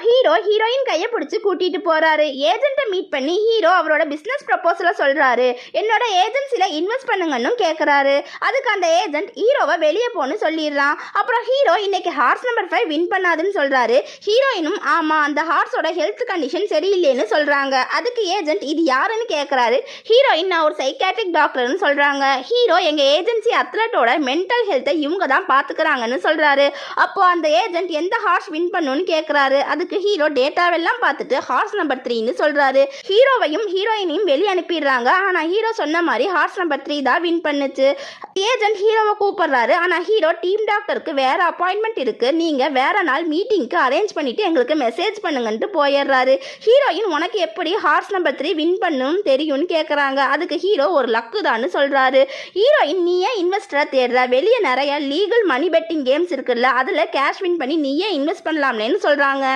Hero heroine கையை பிடிச்சி கூட்டிட்டு போறாரு. ஏஜென்ட்டை மீட் பண்ணி ஹீரோ அவரோட பிசினஸ் ப்ரப்போசலை சொல்றாரு. என்னோட ஏஜென்சில இன்வெஸ்ட் பண்ணுங்கன்னு கேட்கறாரு. அதுக்கு அந்த ஏஜென்ட் ஹீரோவை வெளியே போன்னு சொல்லிடுறான். அப்புறம் ஹீரோ இன்னைக்கு ஹார்ஸ் நம்பர் 5 வின் பண்ணாதுன்னு சொல்றாரு. ஹீரோயினும் ஆமா அந்த ஹார்ஸோட ஹெல்த் கண்டிஷன் சரியில்லைன்னு சொல்றாங்க. அதுக்கு ஏஜென்ட் இது யாருன்னு கேட்கறாரு. ஹீரோயின் நான் ஒரு சைக்காட்ரிக் டாக்டர்னு சொல்றாங்க. ஹீரோ எங்க ஏஜென்சி அத்லட்டோட மென்டல் ஹெல்த்தை இவங்க தான் பாத்துக்கிறாங்கன்னு சொல்றாரு. அப்போ அந்த ஏஜென்ட் எந்த ஹார்ஸ் வின் பண்ணுன்னு கேட்கறாரு. அதுக்கு ஹீரோ டேட்டாவெல்லாம் பார்த்துட்டு ஹார்ஸ் நம்பர் 3ன்னு சொல்றாரு. ஹீரோவையும் ஹீரோயினையும் வெளியே அனுப்பிடுறாங்க. ஆனா ஹீரோ சொன்ன மாதிரி ஹார்ஸ் நம்பர் 3 தான் வின் பண்ணுச்சு. ஏஜென்ட் ஹீரோவை கூப்பிடுறாரு. ஆனா ஹீரோ டீம் டாக்டருக்கு வேற அப்பாயின்மெண்ட் இருக்கு, நீங்க வேற நாள் மீட்டிங்க்கு அரேஞ்ச் பண்ணிட்டு எங்களுக்கு மெசேஜ் பண்ணுங்கன்ட்டு போயிடுறாரு. ஹீரோயின் உனக்கு எப்படி ஹார்ஸ் நம்பர் 3 வின் பண்ணும் தெரியும்னு கேட்கறாங்க. அதுக்கு ஹீரோ ஒரு லக்கு தான்னு சொல்றாரு. ஹீரோயின் நீ ஏன் இன்வெஸ்டரை தேடுற, வெளியே நிறைய லீகல் மணி பெட்டிங் கேம்ஸ் இருக்குல்ல, அதுல கேஷ் வின் பண்ணி நீயே இன்வெஸ்ட் பண்ணலாம்னு சொல்றாங்க.